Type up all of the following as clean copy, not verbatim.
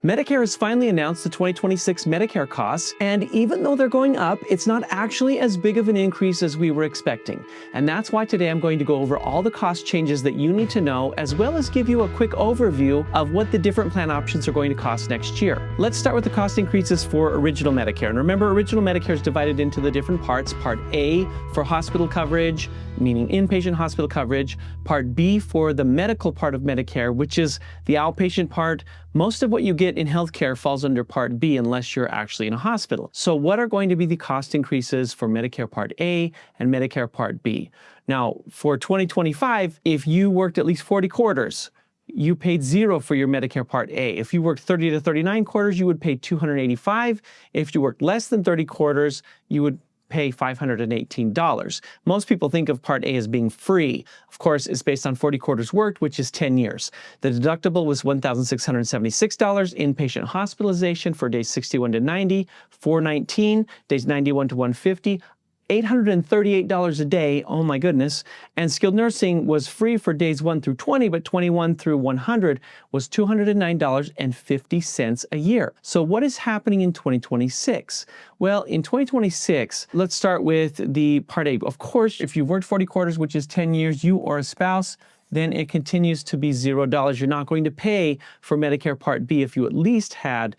Medicare has finally announced the 2026 Medicare costs, and even though they're going up, it's not actually as big of an increase as we were expecting. And that's why today I'm going to go over all the cost changes that you need to know, as well as give you a quick overview of what the different plan options are going to cost next year. Let's start with the cost increases for Original Medicare. And remember, Original Medicare is divided into the different parts. Part A for hospital coverage, meaning inpatient hospital coverage. Part B for the medical part of Medicare, which is the outpatient part. Most of what you get in healthcare falls under Part B unless you're actually in a hospital. So what are going to be the cost increases for Medicare Part A and Medicare Part B? Now, for 2025, if you worked at least 40 quarters, you paid $0 for your Medicare Part A. If you worked 30 to 39 quarters, you would pay $285. If you worked less than 30 quarters, you would pay $518. Most people think of Part A as being free. Of course, it's based on 40 quarters worked, which is 10 years. The deductible was $1,676, inpatient hospitalization for days 61 to 90, $419, days 91 to 150, $838 a day, oh my goodness, and skilled nursing was free for days 1 through 20, but 21 through 100 was $209.50 a year. So what is happening in 2026? Well, in 2026, let's start with the Part A. Of course, if you've worked 40 quarters, which is 10 years, you or a spouse, then it continues to be $0. You're not going to pay for Medicare Part B if you at least had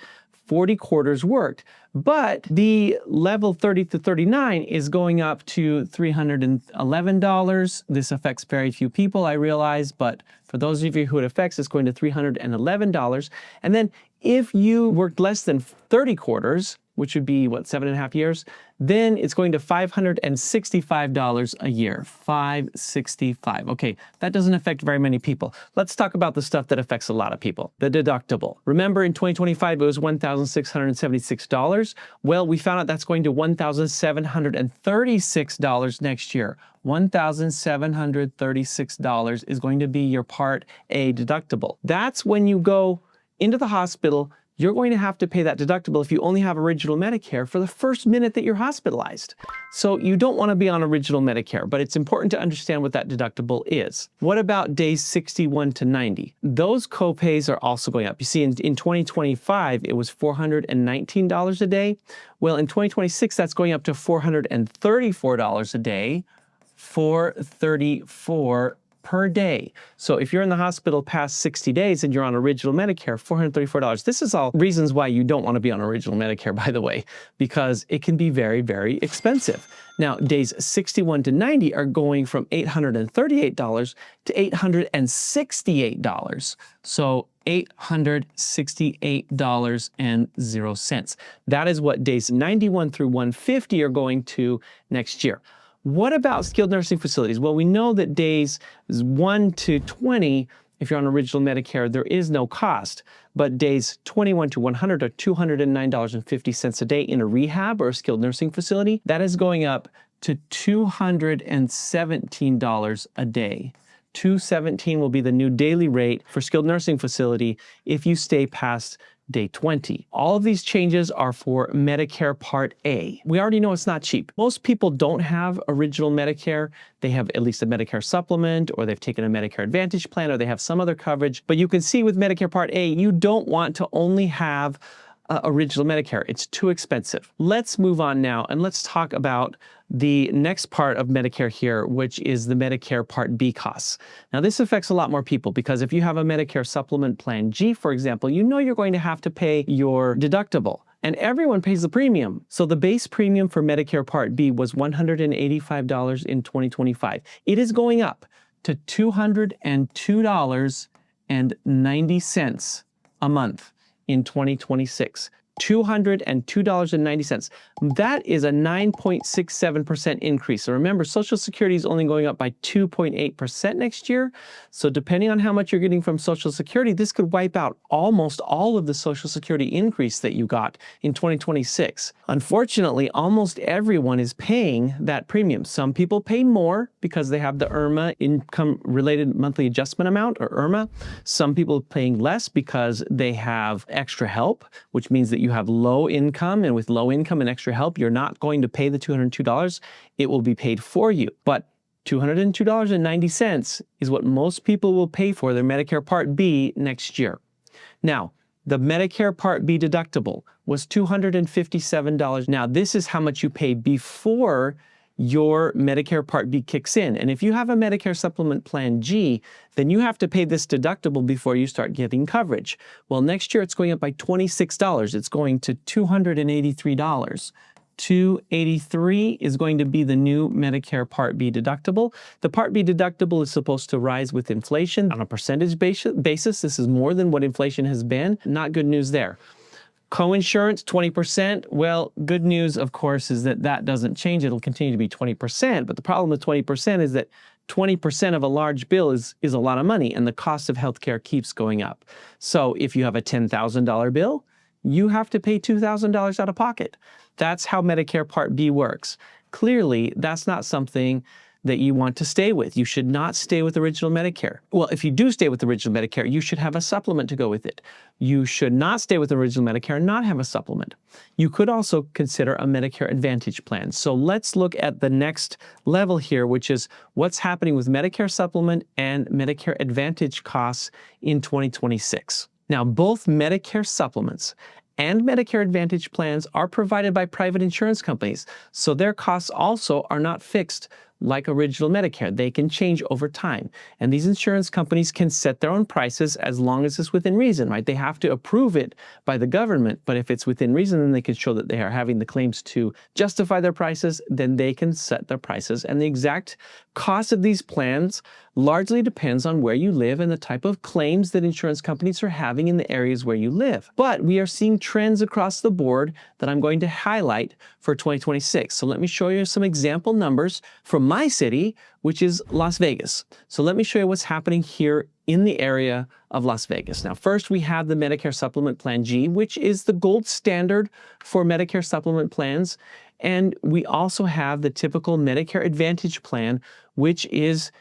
40 quarters worked. But the level 30 to 39 is going up to $311. This affects very few people, I realize, but for those of you who it affects, it's going to $311. And then if you worked less than 30 quarters, which would be, 7.5 years, then it's going to $565 a year. $565. Okay, that doesn't affect very many people. Let's talk about the stuff that affects a lot of people. The deductible. Remember, in 2025, it was $1,676. Well, we found out that's going to $1,736 next year. $1,736 is going to be your Part A deductible. That's when you go into the hospital. You're going to have to pay that deductible if you only have Original Medicare for the first minute that you're hospitalized. So you don't want to be on Original Medicare, but it's important to understand what that deductible is. What about days 61 to 90? Those copays are also going up. You see, in 2025, it was $419 a day. Well, in 2026, that's going up to $434 a day, $434 per day. So if you're in the hospital past 60 days and you're on Original Medicare, $434. This is all reasons why you don't want to be on Original Medicare, by the way, because it can be very, very expensive. Now, days 61 to 90 are going from $838 to $868. So $868.00. That is what days 91 through 150 are going to next year. What about skilled nursing facilities? Well, we know that days 1 to 20, if you're on Original Medicare, there is no cost. But days 21 to 100 are $209.50 a day in a rehab or a skilled nursing facility. That is going up to $217 a day. $217 will be the new daily rate for skilled nursing facility if you stay past day 20. All of these changes are for Medicare Part A. We already know it's not cheap. Most people don't have Original Medicare. They have at least a Medicare supplement, or they've taken a Medicare Advantage plan, or they have some other coverage. But you can see with Medicare Part A, you don't want to only have Original Medicare. It's too expensive. Let's move on now and let's talk about the next part of Medicare here, which is the Medicare Part B costs. Now, this affects a lot more people because if you have a Medicare Supplement Plan G, for example, you know you're going to have to pay your deductible. And everyone pays the premium. So the base premium for Medicare Part B was $185 in 2025. It is going up to $202.90 a month in 2026. $202.90. That is a 9.67% increase. So remember, Social Security is only going up by 2.8% next year. So depending on how much you're getting from Social Security, this could wipe out almost all of the Social Security increase that you got in 2026. Unfortunately, almost everyone is paying that premium. Some people pay more because they have the IRMA, Income Related Monthly Adjustment Amount, or IRMA. Some people are paying less because they have extra help, which means that you have low income, and with low income and extra help, you're not going to pay the $202. It will be paid for you. But $202.90 is what most people will pay for their Medicare Part B next year. Now, The Medicare Part B deductible was $257. Now, this is how much you pay before your Medicare Part B kicks in. And if you have a Medicare Supplement Plan G, then you have to pay this deductible before you start getting coverage. Well, next year it's going up by $26. It's going to $283. $283 is going to be the new Medicare Part B deductible. The Part B deductible is supposed to rise with inflation on a percentage basis. This is more than what inflation has been. Not good news there. Coinsurance, 20%. Well, good news, of course, is that that doesn't change. It'll continue to be 20%. But the problem with 20% is that 20% of a large bill is a lot of money, and the cost of healthcare keeps going up. So if you have a $10,000 bill, you have to pay $2,000 out of pocket. That's how Medicare Part B works. Clearly, that's not something that you want to stay with. You should not stay with original Medicare. Well, if you do stay with original Medicare, you should have a supplement to go with it. You should not stay with original Medicare and not have a supplement. You could also consider a Medicare Advantage plan. So let's look at the next level here, which is what's happening with Medicare Supplement and Medicare Advantage costs in 2026. Now, both Medicare supplements and Medicare Advantage plans are provided by private insurance companies, so their costs also are not fixed like original Medicare. They can change over time. And these insurance companies can set their own prices as long as it's within reason, right? They have to approve it by the government, but if it's within reason, then they can show that they are having the claims to justify their prices, then they can set their prices. And the exact cost of these plans largely depends on where you live and the type of claims that insurance companies are having in the areas where you live. But we are seeing trends across the board that I'm going to highlight for 2026. So let me show you some example numbers from my city, which is Las Vegas. So let me show you what's happening here in the area of Las Vegas. Now, first we have the Medicare Supplement Plan G, which is the gold standard for Medicare supplement plans. And we also have the typical Medicare Advantage plan, which is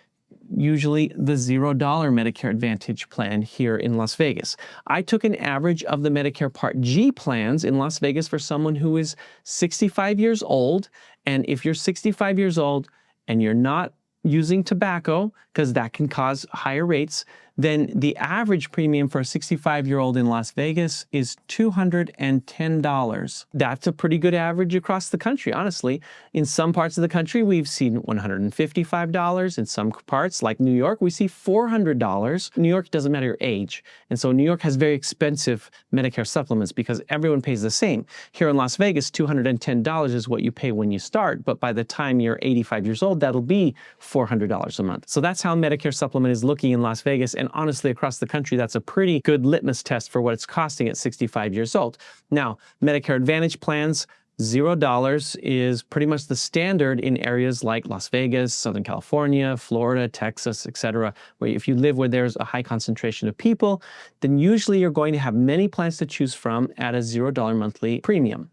usually the $0 Medicare Advantage plan here in Las Vegas. I took an average of the Medicare Part G plans in Las Vegas for someone who is 65 years old. And if you're 65 years old and you're not using tobacco, because that can cause higher rates, then the average premium for a 65-year-old in Las Vegas is $210. That's a pretty good average across the country, honestly. In some parts of the country, we've seen $155. In some parts, like New York, we see $400. New York doesn't matter your age. And so New York has very expensive Medicare supplements because everyone pays the same. Here in Las Vegas, $210 is what you pay when you start, but by the time you're 85 years old, that'll be $400 a month. So that's how Medicare supplement is looking in Las Vegas. And honestly, across the country, that's a pretty good litmus test for what it's costing at 65 years old. Now, Medicare Advantage plans, $0 is pretty much the standard in areas like Las Vegas, Southern California, Florida, Texas, etc., where if you live where there's a high concentration of people, then usually you're going to have many plans to choose from at a $0 monthly premium.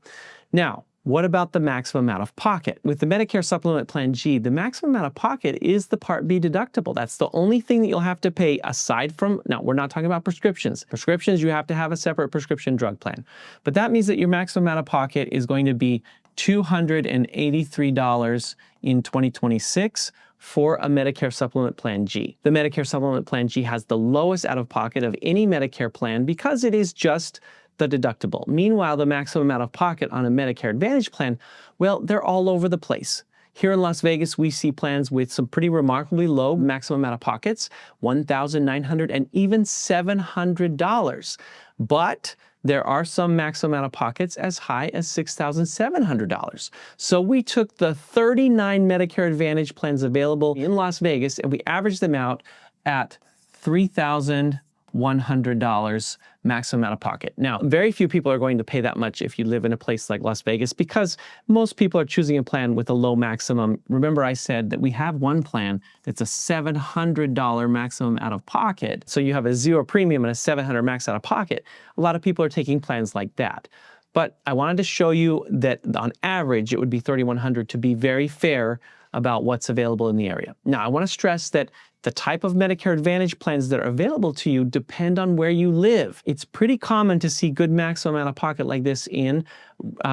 Now, what about the maximum out of pocket? With the Medicare Supplement Plan G, the maximum out of pocket is the Part B deductible. That's the only thing that you'll have to pay aside from, now we're not talking about prescriptions. Prescriptions, you have to have a separate prescription drug plan. But that means that your maximum out of pocket is going to be $283 in 2026 for a Medicare Supplement Plan G. The Medicare Supplement Plan G has the lowest out of pocket of any Medicare plan because it is just the deductible. Meanwhile, the maximum out of pocket on a Medicare Advantage plan, well, they're all over the place. Here in Las Vegas, we see plans with some pretty remarkably low maximum out of pockets, $1,900 and even $700. But there are some maximum out of pockets as high as $6,700. So we took the 39 Medicare Advantage plans available in Las Vegas and we averaged them out at $3,100 maximum out of pocket. Now, very few people are going to pay that much if you live in a place like Las Vegas because most people are choosing a plan with a low maximum. Remember I said that we have one plan that's a $700 maximum out of pocket. So you have a $0 premium and a $700 max out of pocket. A lot of people are taking plans like that. But I wanted to show you that on average, it would be $3,100 to be very fair about what's available in the area. Now, I want to stress that the type of Medicare Advantage plans that are available to you depend on where you live. It's pretty common to see good maximum out of pocket like this in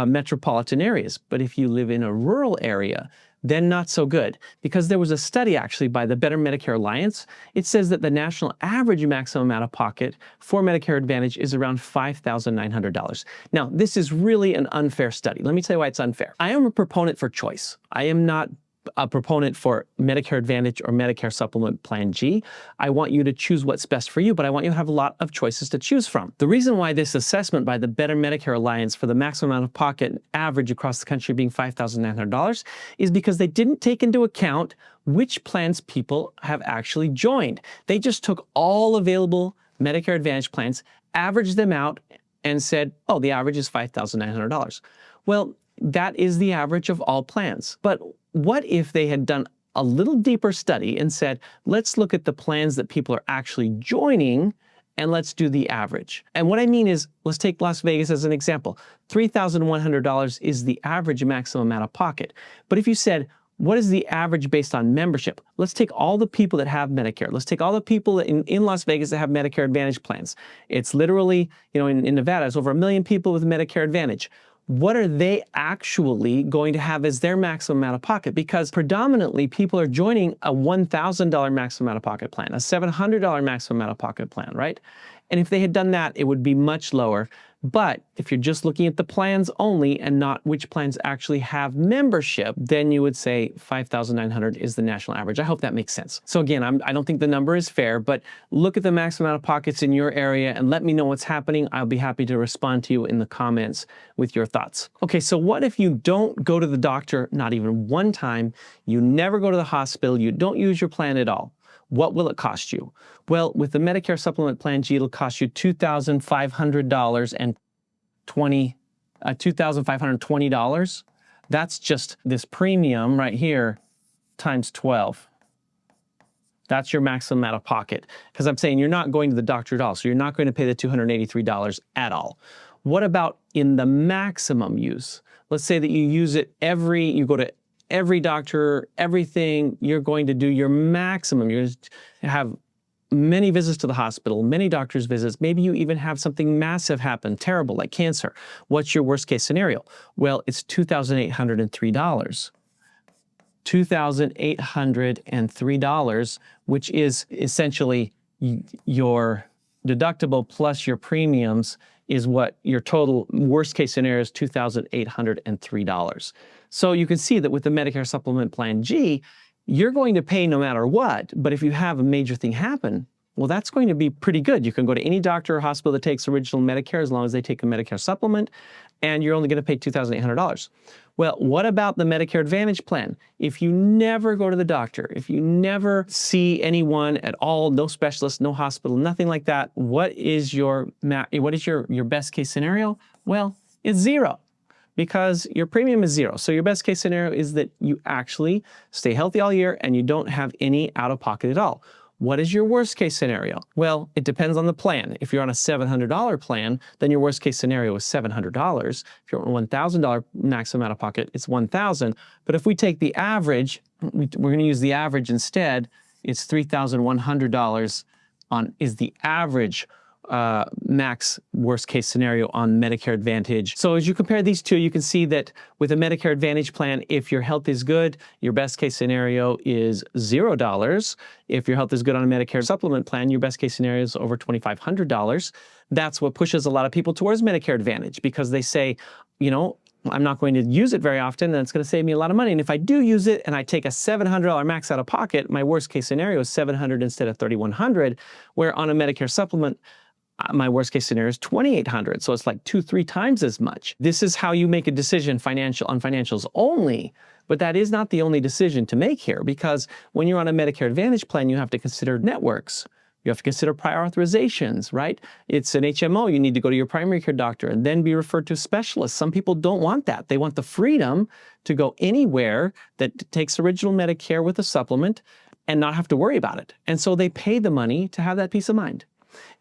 metropolitan areas. But if you live in a rural area, then not so good. Because there was a study actually by the Better Medicare Alliance. It says that the national average maximum out of pocket for Medicare Advantage is around $5,900. Now, this is really an unfair study. Let me tell you why it's unfair. I am a proponent for choice. I am not a proponent for Medicare Advantage or Medicare Supplement Plan G. I want you to choose what's best for you, but I want you to have a lot of choices to choose from. The reason why this assessment by the Better Medicare Alliance for the maximum amount of pocket average across the country being $5,900 is because they didn't take into account which plans people have actually joined. They just took all available Medicare Advantage plans, averaged them out, and said, oh, the average is $5,900. Well, that is the average of all plans. But what if they had done a little deeper study and said, let's look at the plans that people are actually joining and let's do the average. And what I mean is, let's take Las Vegas as an example. $3,100 is the average maximum out of pocket. But if you said, what is the average based on membership? Let's take all the people that have Medicare. Let's take all the people in Las Vegas that have Medicare Advantage plans. It's literally, in Nevada, it's over 1 million people with Medicare Advantage. What are they actually going to have as their maximum out of pocket? Because predominantly people are joining a $1,000 maximum out of pocket plan, a $700 maximum out of pocket plan, right? And if they had done that, it would be much lower. But if you're just looking at the plans only and not which plans actually have membership, then you would say 5,900 is the national average. I hope that makes sense. So again, I don't think the number is fair, but look at the maximum amount of pockets in your area and let me know what's happening. I'll be happy to respond to you in the comments with your thoughts. Okay, so what if you don't go to the doctor, not even one time, you never go to the hospital, you don't use your plan at all? What will it cost you? Well, with the Medicare Supplement Plan G, it'll cost you $2,520. That's just this premium right here times 12. That's your maximum out of pocket. Because I'm saying you're not going to the doctor at all, so you're not going to pay the $283 at all. What about in the maximum use? Let's say that you use it you go to every doctor, everything, you're going to do your maximum. You're going to have many visits to the hospital, many doctor's visits. Maybe you even have something massive happen, terrible, like cancer. What's your worst case scenario? Well, it's $2,803. $2,803, which is essentially your deductible plus your premiums is what your total worst case scenario is, $2,803. So you can see that with the Medicare Supplement Plan G, you're going to pay no matter what, but if you have a major thing happen, well, that's going to be pretty good. You can go to any doctor or hospital that takes original Medicare as long as they take a Medicare supplement, and you're only going to pay $2,800. Well, what about the Medicare Advantage plan? If you never go to the doctor, if you never see anyone at all, no specialist, no hospital, nothing like that, what is your best case scenario? Well, it's zero, because your premium is zero. So your best case scenario is that you actually stay healthy all year and you don't have any out-of-pocket at all. What is your worst case scenario? Well, it depends on the plan. If you're on a $700 plan, then your worst case scenario is $700. If you're on a $1,000 maximum out-of-pocket, it's $1,000. But if we take the average, we're going to use the average instead, it's $3,100 is the average max worst case scenario on Medicare Advantage. So as you compare these two, you can see that with a Medicare Advantage plan, if your health is good, your best case scenario is $0. If your health is good on a Medicare Supplement plan, your best case scenario is over $2,500. That's what pushes a lot of people towards Medicare Advantage, because they say, I'm not going to use it very often, and it's going to save me a lot of money. And if I do use it and I take a $700 max out of pocket, my worst case scenario is $700 instead of $3,100, where on a Medicare supplement, my worst case scenario is $2,800. So it's like 2-3 times as much. This is how you make a decision on financials only. But that is not the only decision to make here, because when you're on a Medicare Advantage plan, you have to consider networks. You have to consider prior authorizations, right? It's an HMO. You need to go to your primary care doctor and then be referred to a specialist. Some people don't want that. They want the freedom to go anywhere that takes original Medicare with a supplement and not have to worry about it. And so they pay the money to have that peace of mind.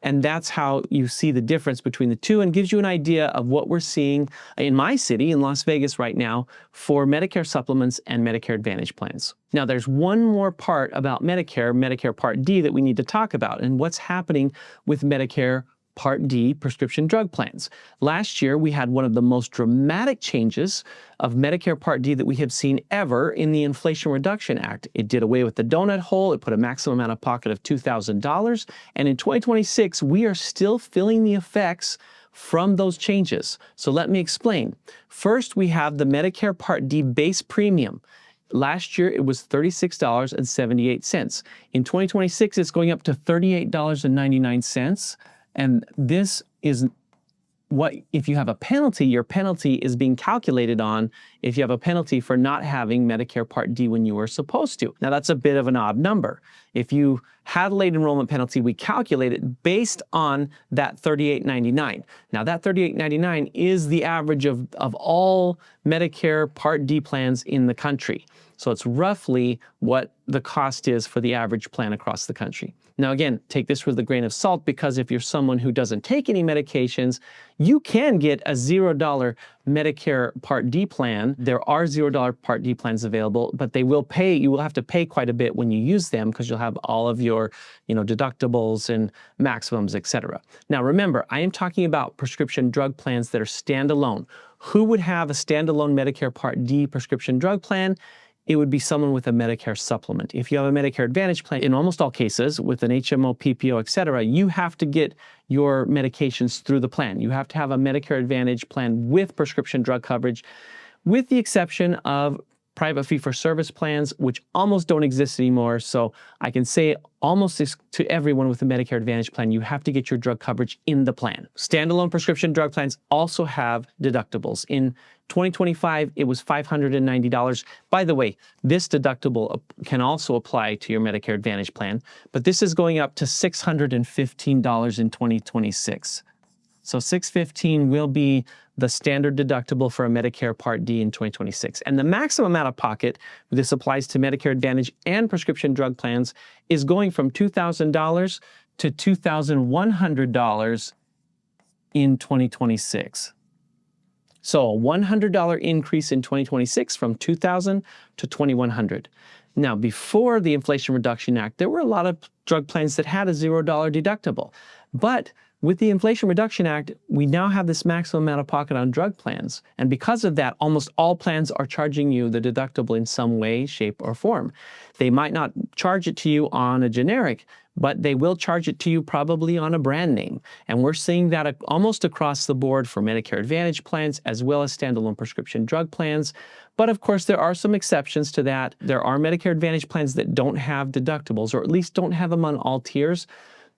And that's how you see the difference between the two, and gives you an idea of what we're seeing in my city, in Las Vegas right now, for Medicare supplements and Medicare Advantage plans. Now, there's one more part about Medicare Part D, that we need to talk about, and what's happening with Medicare Part D prescription drug plans. Last year, we had one of the most dramatic changes of Medicare Part D that we have seen ever in the Inflation Reduction Act. It did away with the donut hole, it put a maximum out-of-pocket of $2,000, and in 2026, we are still feeling the effects from those changes. So let me explain. First, we have the Medicare Part D base premium. Last year, it was $36.78. In 2026, it's going up to $38.99. And this is what, if you have a penalty, your penalty is being calculated on if you have a penalty for not having Medicare Part D when you were supposed to. Now, that's a bit of an odd number. If you had a late enrollment penalty, we calculate it based on that $38.99. Now, that $38.99 is the average of all Medicare Part D plans in the country. So it's roughly what the cost is for the average plan across the country. Now, again, take this with a grain of salt, because if you're someone who doesn't take any medications, you can get a $0 Medicare Part D plan. There are $0 Part D plans available, but you will have to pay quite a bit when you use them, because you'll have all of your, deductibles and maximums, etc. Now, remember, I am talking about prescription drug plans that are standalone. Who would have a standalone Medicare Part D prescription drug plan? It would be someone with a Medicare supplement. If you have a Medicare Advantage plan, in almost all cases, with an HMO, PPO, etc., you have to get your medications through the plan. You have to have a Medicare Advantage plan with prescription drug coverage, with the exception of private fee-for-service plans, which almost don't exist anymore. So I can say almost to everyone with a Medicare Advantage plan, you have to get your drug coverage in the plan. Standalone prescription drug plans also have deductibles. In 2025, it was $590. By the way, this deductible can also apply to your Medicare Advantage plan, but this is going up to $615 in 2026. So $615 will be the standard deductible for a Medicare Part D in 2026. And the maximum out-of-pocket, this applies to Medicare Advantage and prescription drug plans, is going from $2,000 to $2,100 in 2026. So a $100 increase in 2026 from $2,000 to $2,100. Now, before the Inflation Reduction Act, there were a lot of drug plans that had a $0 deductible. But with the Inflation Reduction Act, we now have this maximum out-of-pocket on drug plans. And because of that, almost all plans are charging you the deductible in some way, shape, or form. They might not charge it to you on a generic, but they will charge it to you probably on a brand name. And we're seeing that almost across the board for Medicare Advantage plans, as well as standalone prescription drug plans. But of course, there are some exceptions to that. There are Medicare Advantage plans that don't have deductibles, or at least don't have them on all tiers.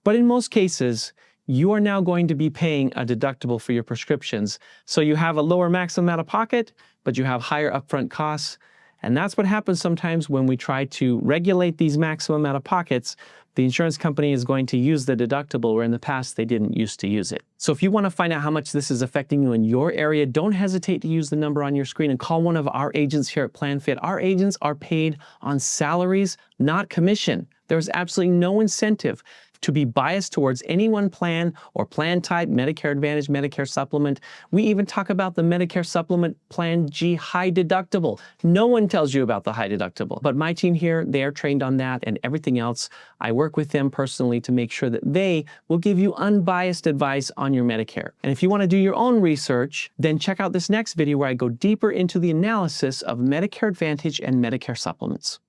But in most cases, you are now going to be paying a deductible for your prescriptions. So you have a lower maximum out-of-pocket, but you have higher upfront costs. And that's what happens sometimes when we try to regulate these maximum out-of-pockets. The insurance company is going to use the deductible where in the past they didn't used to use it. So if you want to find out how much this is affecting you in your area, don't hesitate to use the number on your screen and call one of our agents here at PlanFit. Our agents are paid on salaries, not commission. There's absolutely no incentive to be biased towards any one plan or plan type, Medicare Advantage, Medicare Supplement. We even talk about the Medicare Supplement Plan G high deductible. No one tells you about the high deductible, but my team here, they are trained on that and everything else. I work with them personally to make sure that they will give you unbiased advice on your Medicare. And if you want to do your own research, then check out this next video where I go deeper into the analysis of Medicare Advantage and Medicare Supplements.